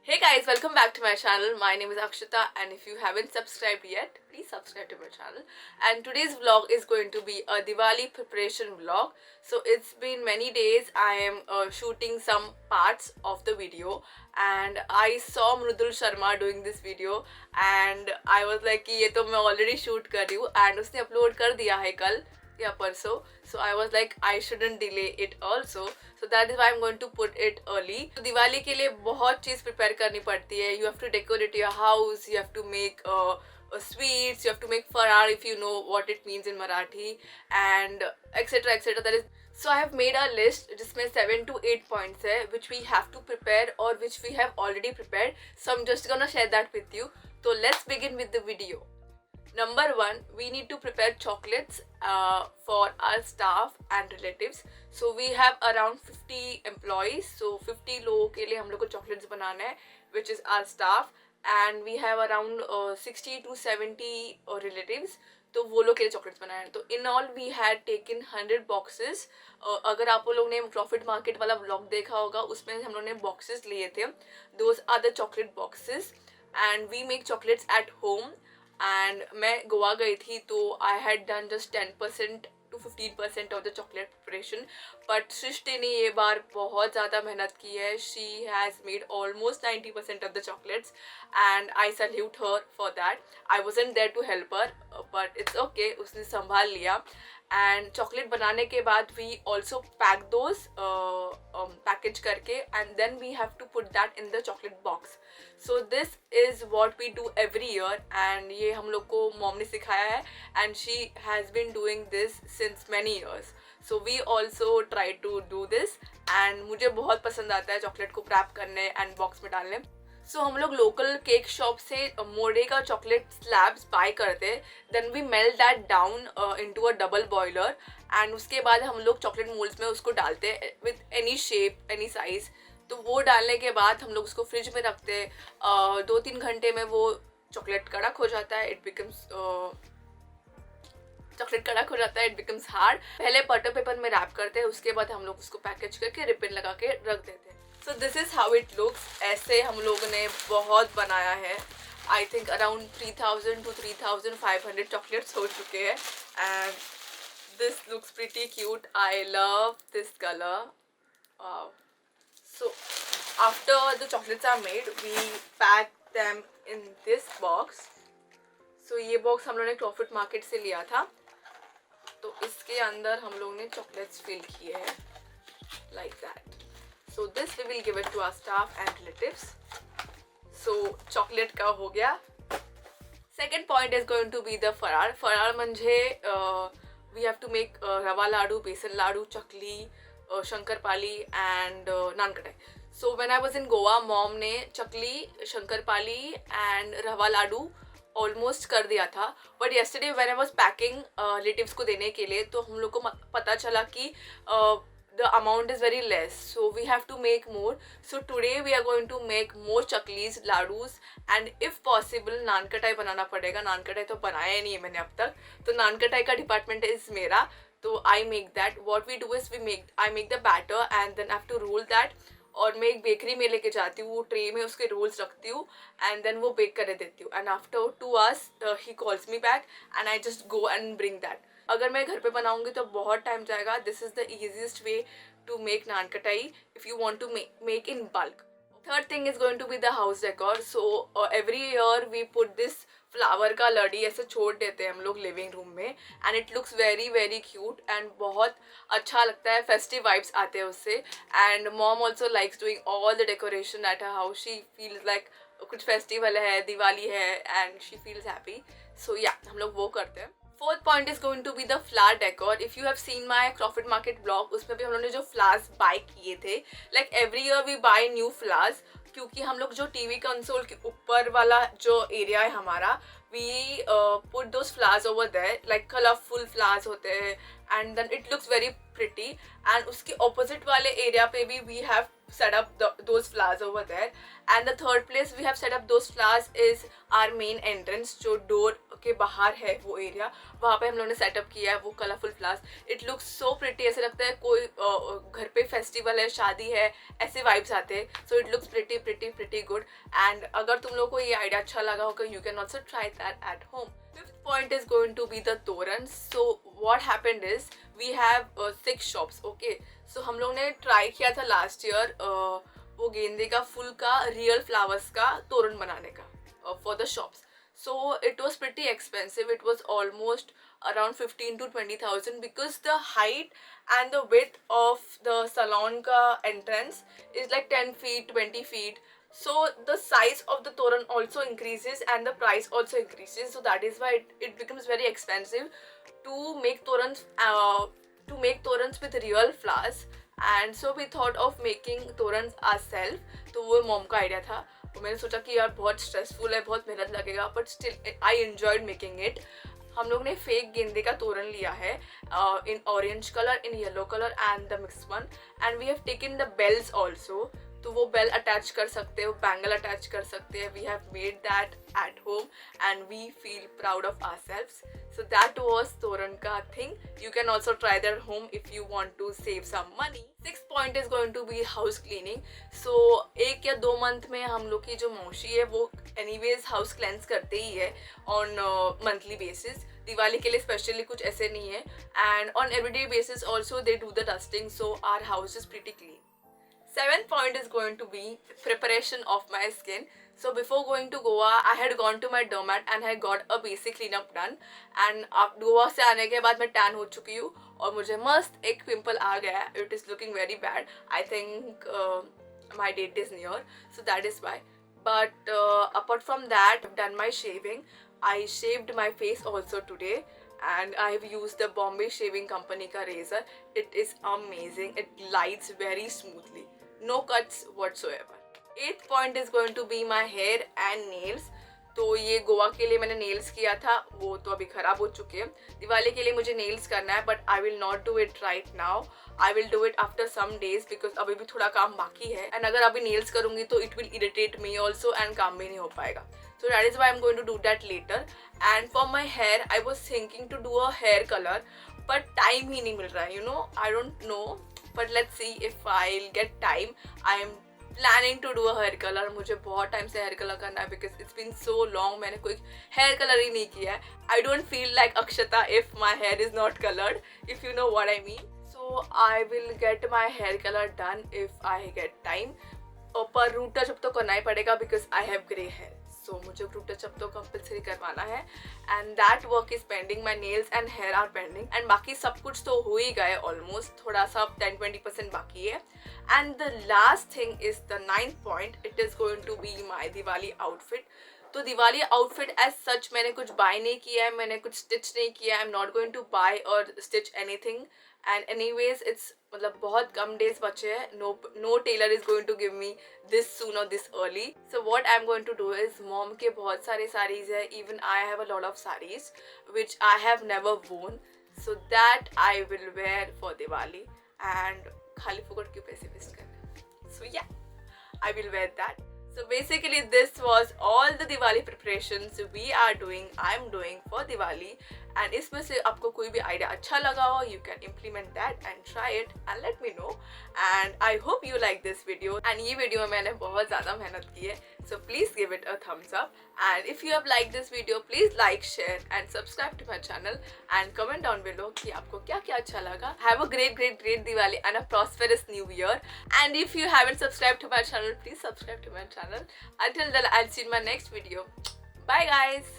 Hey guys, welcome back to my channel. My name is Akshita, and if you haven't subscribed yet, please subscribe to my channel. And today's vlog is going to be a Diwali preparation vlog. So it's been many days. I am shooting some parts of the video, and I saw Mrudul Sharma doing this video, and I was like कि ये तो मैं already shoot कर रही हूँ, and उसने upload कर दिया है कल या परसों. So I was like I shouldn't delay it also. So that is why I'm going to put it early. तो दिवाली के लिए बहुत चीज़ prepare करनी पड़ती है. You have to decorate your house. You have to make sweets. You have to make farar if you know what it means in Marathi, and etc etc. That is. So I have made a list जिसमें 7 to 8 points है which we have to prepare or which we have already prepared. So I'm just gonna share that with you. So let's begin with the video. Number one, we need to prepare chocolates for our staff and relatives. So we have around 50 employees. So 50 लोगों के लिए हम लोग को chocolates बनाना है, which is our staff, and we have around 60 to 70 relatives. तो वो लोग के लिए चॉकलेट्स बनाए हैं. तो in all we had taken 100 boxes. अगर आप लोग ने प्रॉफिट मार्केट वाला ब्लॉग देखा होगा, उसमें हम लोग ने बॉक्सेस लिए थे. Those are the chocolate boxes, and we make chocolates at home. And मैं गोवा गई थी, तो I had done just 10% to 15% of the chocolate preparation. But Srishti ने ये बार बहुत ज़्यादा मेहनत की है. She has made almost 90% of the chocolates, and I salute her for that. I wasn't there to help her, but it's okay, उसने संभाल लिया. एंड चॉकलेट बनाने के बाद we also pack those package करके, and then we have to put that in the chocolate box. So this is what we do every year, and ये हम लोग को मॉम ने सिखाया है, and she has been doing this since many years. So we also try to do this, and मुझे बहुत पसंद आता है चॉकलेट को रैप करने एंड बॉक्स में डालने. सो हम लोग लोकल केक शॉप से मोड़े का चॉकलेट स्लैब्स बाय करते. Then we melt that down into a double boiler, and उसके बाद हम लोग चॉकलेट मोल्ड्स में उसको डालते with any shape any size. तो वो डालने के बाद हम लोग उसको फ्रिज में रखते. 2-3 घंटे में वो चॉकलेट कड़क हो जाता है. इट बिकम्स चॉकलेट कड़क हो जाता है. It becomes hard. पहले बटर पेपर में रैप करते हैं, उसके बाद हम लोग उसको पैकेज करके रिबन लगा के रख देते हैं. सो this is how it looks. ऐसे हम लोगों ने बहुत बनाया है. I think around 3000 to 3500 chocolates हो चुके हैं, and this looks pretty cute. I love this colour. So after the chocolates are made, we pack them in this box. So ये बॉक्स हम लोग ने प्रॉफिट मार्केट से लिया था. तो इसके अंदर हम लोग ने चॉकलेट्स फिल किए हैं like that. So this we will give it to our staff and relatives. So chocolate का हो गया. Second point is going to be the फरार. फरार म्हणजे we have to make रवा लाडू, बेसन लाडू, चकली, शंकरपाली and नान कटाई. So when I was in Goa, mom ने चकली, शंकरपाली and रवा लाडू ऑलमोस्ट कर दिया था. But yesterday when I was packing relatives को देने के लिए, तो हम लोग को पता चला कि the amount is very less, so we have to make more. So today we are going to make more chaklis, ladus, and if possible नान कटाई बनाना पड़ेगा. नान कटाई तो बनाया ही नहीं है मैंने अब तक. तो नान कटाई का डिपार्टमेंट इज मेरा. तो I make that. What we do is I make the batter, and then I have to roll that. और मैं एक बेकरी में लेके जाती हूँ, ट्रे में उसके रोल्स रखती हूँ, एंड देन वो बेक कर देती हूँ. And after 2 hours he calls me back, and I just go and bring that. अगर मैं घर पे बनाऊंगी तो बहुत टाइम जाएगा. This is the easiest way to make nankhatai if you want to make in bulk. Third thing is going to be the house decor. So every year we put this flower का लड़ी ऐसे छोड़ देते हैं हम लोग living room में, and it looks very very cute, and बहुत अच्छा लगता है. फेस्टिव वाइब्स आते हैं उससे. And mom also likes doing all the decoration at her house. She feels like कुछ फेस्टिवल है, दिवाली है, and she feels happy. So या हम लोग वो करते हैं. Fourth point is going to be the flower decor. If you have seen my profit market blog, उसमें भी हम लोगों ने जो फ्लावर्स बाय किए थे, like every year we buy new flowers. क्योंकि हम लोग जो टीवी कंसोल के ऊपर वाला जो एरिया है हमारा, we put those flowers over there, like colourful flowers होते हैं, and then it looks very pretty. And उसके ऑपोजिट वाले एरिया पे भी we have set up those flowers over there. And the third place we have set up those flowers is our main entrance, जो door के बाहर है वो area, वहाँ पे हम लोगों ने सेटअप किया है वो colourful flowers. It looks so pretty. ऐसे लगता है कोई घर पे फेस्टिवल है, शादी है, ऐसे वाइब्स आते हैं. So it looks pretty good. And अगर तुम लोग को ये आइडिया अच्छा लगा होगा, you can also try that at home. Fifth point is going to be the torans. So what happened is we have 6 shops. Okay, so हम लोग ने ट्राई किया था लास्ट ईयर वो गेंदे का फूल का रियल फ्लावर्स का तोरण बनाने का for the shops. So it was pretty expensive. It was almost around 15 to 20,000 because the height and the width of the salon ka entrance is like 10 feet, 20 feet. So the size of the toran also increases and the price also increases. So that is why it becomes very expensive to make torans with real flowers. And so we thought of making torans ourselves. तो वो mom का idea था. तो मैंने सोचा कि यार बहुत स्ट्रेसफुल है, बहुत मेहनत लगेगा, but still I enjoyed making it. हम लोग ने फेक गेंदे का तोरण लिया है in orange colour, in yellow colour and the mix one. And we have taken the bells also. तो वो बेल अटैच कर सकते हो, बैंगल अटैच कर सकते हैं. We have made that at home and we feel proud of ourselves. So that was तोरण का thing. You can also try that at home if you want to save some money. Sixth point is going to be house cleaning. So 1 या 2 month में हम लोग की जो मौसी है वो anyways house cleanse करते ही है on monthly basis. दिवाली के लिए स्पेशली कुछ ऐसे नहीं है. And on everyday basis also they do the dusting. So our house is pretty clean. Seventh point is going to be preparation of my skin. So before going to Goa, I had gone to my dermat and had got a basic cleanup done. And अब गोवा से आने के बाद मैं tan हो चुकी हूँ और मुझे मस्त एक पिंपल आ गया है. It is looking very bad. I think my date is near, so that is why. But apart from that, I've done my shaving. I shaved my face also today. And I have used the Bombay Shaving Company का razor. It is amazing. It glides very smoothly. No cuts whatsoever. Eighth point is going to be my hair and nails. तो ये गोवा के लिए मैंने nails किया था, वो तो अभी ख़राब हो चुके हैं. दिवाली के लिए मुझे नेल्स करना है, but I will not do it right now. I will do it after some days because अभी भी थोड़ा काम बाकी है. एंड अगर अभी नेल्स करूँगी तो it will irritate me also and काम भी नहीं हो पाएगा. So that is why I'm going to do that later. And for my hair, I was thinking to do a hair color, but time ही नहीं मिल रहा है. You know, I don't know, but let's see if I'll get time. I am planning to do a hair color. मुझे बहुत time से hair colour करना है because it's been so long. मैंने कोई हेयर कलर ही नहीं किया है. I don't feel like Akshata if my hair is not colored, if you know what I mean. So I will get my hair color done if I get time. पर root touch up तो करना ही पड़ेगा because I have grey hair. So मुझे root touch up तो compulsory करवाना है. And that work is pending. My nails and hair are pending. And बाकी सब कुछ तो हो ही गए ऑलमोस्ट. थोड़ा सा 10-20% बाकी है. And the last thing is the 9th point. It is going to be my Diwali outfit. तो दिवाली आउटफिट एज सच मैंने कुछ बाय नहीं किया है, मैंने कुछ स्टिच नहीं किया. I am not going to buy और stitch anything. And anyways it's मतलब बहुत कम डेज बचे हैं. No tailor is going to give me this soon और this early. So what I am going to do is mom के बहुत सारे साड़ीज है. Even I have a lot of saris which I have never worn. So that I will wear for Diwali. And खाली फुकट क्यों पैसे waste करना. सो या I will wear that. So basically this was all the Diwali preparations we are doing, I'm doing for Diwali. And इसमें से आपको कोई भी आइडिया अच्छा लगा हो, you can implement that and try it and let me know. And I hope you like this video. And ये video में मैंने बहुत ज़्यादा मेहनत की है, so please give it a thumbs up. And if you have liked this video, please like, share and subscribe to my channel and comment down below कि आपको क्या क्या अच्छा लगा. Have a great Diwali and a prosperous new year. And if you haven't subscribed to my channel, please subscribe to my channel. Until then, I'll see you in my next video. Bye guys.